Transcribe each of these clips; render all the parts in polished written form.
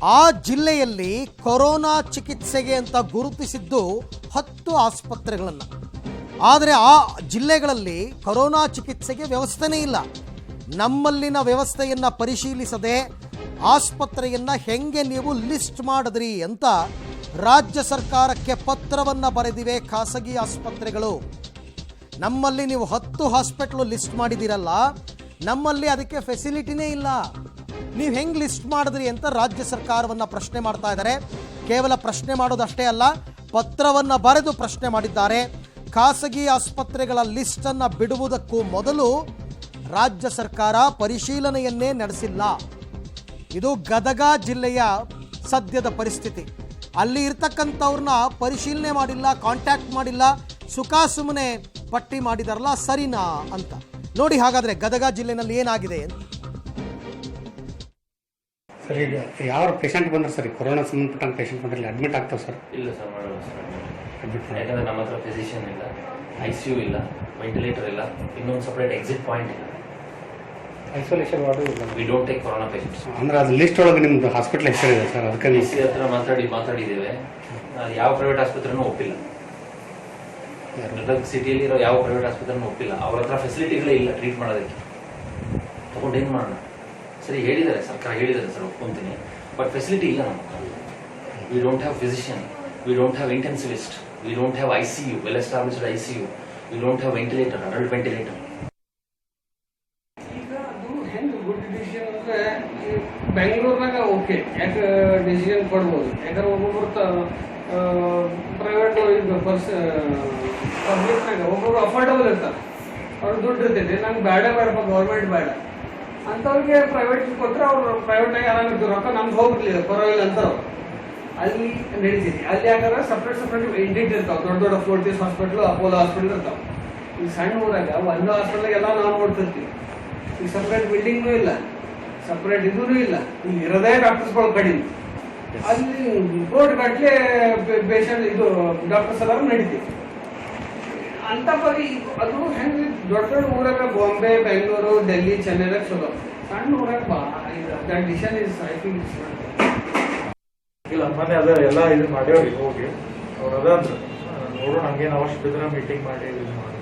ಆ ಜಿಲ್ಲೆಯಲ್ಲಿ ಕೊರೋನಾ ಚಿಕಿತ್ಸೆಗೆ ಅಂತ ಗುರುತಿಸಿದ್ದು 10 ಆಸ್ಪತ್ರೆಗಳನ್ನು. ಆದರೆ ಆ ಜಿಲ್ಲೆಗಳಲ್ಲಿ ಕೊರೋನಾ ಚಿಕಿತ್ಸೆಗೆ ವ್ಯವಸ್ಥೆನೇ ಇಲ್ಲ. ನಮ್ಮಲ್ಲಿನ ವ್ಯವಸ್ಥೆಯನ್ನು ಪರಿಶೀಲಿಸದೆ ಆಸ್ಪತ್ರೆಯನ್ನು ಹೆಂಗೆ ನೀವು ಲಿಸ್ಟ್ ಮಾಡಿದ್ರಿ ಅಂತ ರಾಜ್ಯ ಸರ್ಕಾರಕ್ಕೆ ಪತ್ರವನ್ನು ಬರೆದಿವೆ ಖಾಸಗಿ ಆಸ್ಪತ್ರೆಗಳು. ನಮ್ಮಲ್ಲಿ ನೀವು 10 ಹಾಸ್ಪಿಟ್ಲು ಲಿಸ್ಟ್ ಮಾಡಿದಿರಲ್ಲ, ನಮ್ಮಲ್ಲಿ ಅದಕ್ಕೆ ಫೆಸಿಲಿಟಿನೇ ಇಲ್ಲ, ನೀವು ಹೆಂಗೆ ಲಿಸ್ಟ್ ಮಾಡಿದ್ರಿ ಅಂತ ರಾಜ್ಯ ಸರ್ಕಾರವನ್ನು ಪ್ರಶ್ನೆ ಮಾಡ್ತಾ ಇದ್ದಾರೆ. ಕೇವಲ ಪ್ರಶ್ನೆ ಮಾಡೋದಷ್ಟೇ ಅಲ್ಲ, ಪತ್ರವನ್ನು ಬರೆದು ಪ್ರಶ್ನೆ ಮಾಡಿದ್ದಾರೆ. ಖಾಸಗಿ ಆಸ್ಪತ್ರೆಗಳ ಲಿಸ್ಟನ್ನು ಬಿಡುವುದಕ್ಕೂ ಮೊದಲು ರಾಜ್ಯ ಸರ್ಕಾರ ಪರಿಶೀಲನೆಯನ್ನೇ ನಡೆಸಿಲ್ಲ. ಇದು ಗದಗ ಜಿಲ್ಲೆಯ ಸದ್ಯದ ಪರಿಸ್ಥಿತಿ. ಅಲ್ಲಿ ಇರ್ತಕ್ಕಂಥವ್ರನ್ನ ಪರಿಶೀಲನೆ ಮಾಡಿಲ್ಲ, ಕಾಂಟ್ಯಾಕ್ಟ್ ಮಾಡಿಲ್ಲ, ಸುಮ್ಮನೆ ಪಟ್ಟಿ ಮಾಡಿದಾರಲ್ಲ, ಸರಿನಾ ಅಂತ ನೋಡಿ. ಹಾಗಾದರೆ ಗದಗ ಜಿಲ್ಲೆನಲ್ಲಿ ಏನಾಗಿದೆ ಅಂತ. ಸರ್, ಈಗ ಯಾವ ಪೇಷಂಟ್ ಬಂದ್ರೆ ಸರ್ ಕೊರೋನಾ ಸಂಬಂಧಪಟ್ಟಂಗೆ ಪೇಷಂಟ್ ಬಂದ್ರೆ ಅಡ್ಮಿಟ್ ಆಗ್ತಾವೆ ಸರ್? ಇಲ್ಲ ಸರ್, ಮಾಡೋಣ ಸರ್ ಅಡ್ಮಿಟ್. ಯಾಕಂದರೆ ನಮ್ಮ ಹತ್ರ ಫಿಸಿಷಿಯನ್ ಇಲ್ಲ, ICU ಇಲ್ಲ, ವೆಂಟಿಲೇಟರ್ ಇಲ್ಲ, ಇನ್ನೊಂದು ಸಪ್ರೇಟ್ ಎಕ್ಸಿಟ್ ಪಾಯಿಂಟ್ ಇಲ್ಲ, ಐಸೋಲೇಷನ್ ವಾರ್ಡ್ ಇಲ್ಲ. We don't take corona patients. ಅಂದ್ರೆ ಅದು ಲಿಸ್ಟ್ ಒಳಗೆ ನಿಮ್ದು ಹಾಸ್ಪಿಟಲ್ ಹೆಸರಿದೆ ಸರ್? ಅದಕ್ಕೆ DC ಹತ್ರ ಮಾತಾಡಿದ್ದೇವೆ. ಯಾವ ಪ್ರೈವೇಟ್ ಆಸ್ಪತ್ರೆನೂ ಒಪ್ಪಿಲ್ಲ. ಗದಗ ಸಿಟಿಯಲ್ಲಿರೋ ಯಾವ ಪ್ರೈವೇಟ್ ಆಸ್ಪತ್ರೆನೂ ಒಪ್ಪಿಲ್ಲ. ಅವ್ರ ಹತ್ರ ಫೆಸಿಲಿಟಿಗಳೇ ಇಲ್ಲ ಟ್ರೀಟ್ ಮಾಡೋದಕ್ಕೆ. ತಗೊಂಡು ಏನು ಮಾಡೋಣ? ಸರಿ ಹೇಳಿದ್ದಾರೆ, ಸರ್ಕಾರ ಹೇಳಿದ್ದಾರೆ ಸರ್, ಒಪ್ಕೊಂತೀನಿ. ಬಟ್ ಫೆಸಿಲಿಟಿ ಇಲ್ಲ ನಮ್ಮ ಹತ್ರ. We don't have physician, we don't have intensivist, we don't have ICU, well established ICU, we don't have ventilator, adult ventilator. ಈಗ ಅದು ಹೆಂಗೆ ಗುಡ್ ಡಿಸಿಷನ್ ಅಂದರೆ ಬೆಂಗಳೂರಿನಾಗ ಓಕೆ, ಯಾಕೆ ಡಿಸಿಷನ್ ಕೊಡ್ಬೋದು. ಯಾಕಂದ್ರೆ ಒಬ್ಬೊಬ್ರು ಪ್ರೈವೇಟ್ ಇದು ಪಬ್ಲಿಕ್ನಾಗ ಒಬ್ಬೊಬ್ರು ಅಫೋರ್ಡಬಲ್ ಇರ್ತಾರೆ, ಅವ್ರು ದುಡ್ಡು ಇರ್ತೈತಿ, ನಂಗೆ ಬೇಡಪ್ಪ ಗೌರ್ಮೆಂಟ್ ಬೇಡ ಅಂಥವ್ರಿಗೆ ಪ್ರೈವೇಟ್ ಕೊಟ್ಟರೆ ಅವ್ರು ಪ್ರೈವೇಟ್ನಾಗ ಆರಾಮಿರ್ತಾರೆ, ರೊಕ್ಕ ನಮ್ಗೆ ಹೋಗ್ಬಿಡ್ಲಿಲ್ಲ ಪರವಾಗಿಲ್ಲ ಅಂತಾರೆ. ಅಲ್ಲಿ ನಡೀತೈತಿ. ಅಲ್ಲಿ ಯಾಕಂದ್ರೆ ಸಪ್ರೇಟ್ ಎಂಟಿಟಿ ಇರ್ತಾವೆ. ದೊಡ್ಡ ಫೋರ್ಟಿಸ್ ಹಾಸ್ಪಿಟ್ಲು, ಅಪೋಲೋ ಹಾಸ್ಪಿಟಲ್ ಇರ್ತಾವೆ. ಈ ಸಣ್ಣ ಊರಾಗ ಒಂದು ಹಾಸ್ಪಿಟಲ್ಗೆ ಎಲ್ಲ ನಾವು ನೋಡ್ತಿರ್ತೀವಿ. ಈ ಸಪ್ರೇಟ್ ಬಿಲ್ಡಿಂಗ್ನೂ ಇಲ್ಲ, ಸಪ್ರೇಟ್ ಇದೂ ಇಲ್ಲ, ಇಲ್ಲಿ ಇರೋದೇ ಡಾಕ್ಟರ್ಸ್ಗಳು ಕಡಿಮೆ. ಅಲ್ಲಿ ಕೋರ್ಟ್ ಗಟ್ಟಲೆ ಪೇಷಂಟ್ ಇದು ಡಾಕ್ಟರ್ಸ್ ಎಲ್ಲರೂ ನಡೀತೀವಿ ಅಂತ ಬರೀ. ಅದು ಹೆಂಗೆ ದೊಡ್ಡ ಊರಾಗ ಬಾಂಬೆ, ಬೆಂಗಳೂರು, ಡೆಲ್ಲಿ, ಚೆನ್ನೈದಾಗ ಚಲೋ. ಸಣ್ಣ ಊರಾಗ that decision is I think ಇಲ್ಲ. ಮೊನ್ನೆ ಅದ ಎಲ್ಲ ಇದು ಮಾಡ್ಯಾವ್ರಿ, ಹೋಗಿ ಅವ್ರು ಅದಂದ್ರೆ ನೋಡೋಣ, ಹಂಗೇನು ಅವಶ್ಯಕ ಇದ್ರೆ ಮೀಟಿಂಗ್ ಮಾಡಿ ಇದು ಮಾಡಿ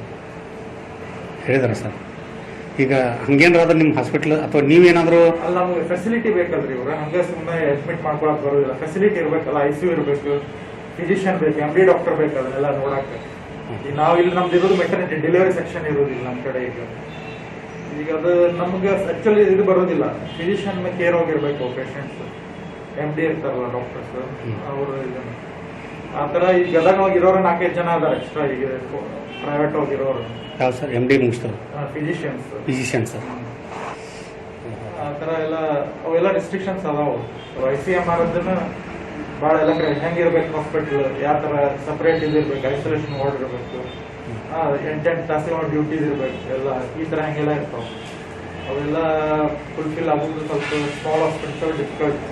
ಹೇಳಿದಾರೆ ಸರ್. ಈಗ ಹಂಗೇನಾದ್ರೂ ನಿಮ್ಮ ಹಾಸ್ಪಿಟ್ಲ್ ಅಥವಾ ನೀವೇನಾದರೂ ಅಲ್ಲ, ನಮ್ಗೆ ಫೆಸಿಲಿಟಿ ಬೇಕಲ್ರಿ. ಇವ್ರ ಹಂಗೆ ಸುಮ್ಮನೆ ಅಡ್ಮಿಟ್ ಮಾಡ್ಕೊಳಕ್ ಬರೋದಿಲ್ಲ. ಫೆಸಿಲಿಟಿ ಇರ್ಬೇಕಲ್ಲ, ICU ಇರಬೇಕು, ಫಿಸಿಷಿಯನ್ ಬೇಕು, MD ಡಾಕ್ಟರ್ ಬೇಕು, ಅದನ್ನೆಲ್ಲ ನೋಡಕ್ಕೆ. ಈಗ ನಾವು ಇಲ್ಲಿ ನಮ್ದು ಇರೋದು ಮೆಟರ್ನಿಟಿ ಡೆಲಿವರಿ ಸೆಕ್ಷನ್ ಇರೋದಿಲ್ಲ ನಮ್ಮ ಕಡೆ. ಈಗ ಅದು ನಮ್ಗೆ ಆಕ್ಚುಲಿ ಇದು ಬರೋದಿಲ್ಲ. ಫಿಸಿಷಿಯನ್ ಕೇರ್ ಹೋಗಿರ್ಬೇಕು ಪೇಷಂಟ್ಸ್, MD ಇರ್ತಾರಲ್ಲ ಡಾಕ್ಟರ್ಸ್, ಅವರು ಇದನ್ನು ಆ ಥರ. ಈಗ ಗದಗ ಹೋಗಿರೋರು 4-5 ಜನ ಅದಾರೆ ಎಕ್ಸ್ಟ್ರಾ. ಈಗ ಪ್ರೈವೇಟ್ ಹೋಗಿರೋರು ಯಾವ ಸರ್? MD ಮುಗಿಸ್ತಾರೆ, ಫಿಸಿಷಿಯನ್ಸ್ ಆ ಥರ ಎಲ್ಲ. ಅವೆಲ್ಲ ರಿಸ್ಟ್ರಿಕ್ಷನ್ಸ್ ಅದಾವು. ICMR ಅದನ್ನ ಭಾಳ ಎಲ್ಲ ಕಡೆ ಹೆಂಗಿರ್ಬೇಕು ಹಾಸ್ಪಿಟ್ಲ್, ಯಾವ ಥರ ಸಪ್ರೇಟ್ ಇದಿರ್ಬೇಕು, ಐಸೋಲೇಷನ್ ವಾರ್ಡ್ ಇರಬೇಕು, 8 ತಾಸಿನ ಡ್ಯೂಟೀಸ್ ಇರ್ಬೇಕು, ಎಲ್ಲ ಈ ಥರ ಹಂಗೆಲ್ಲ ಇರ್ತಾವೆ. ಅವೆಲ್ಲ ಫುಲ್ಫಿಲ್ ಆಗೋದು ಸ್ವಲ್ಪ ಸ್ಮಾಲ್ ಹಾಸ್ಪಿಟಲ್ ಡಿಫಿಕಲ್ಟ್.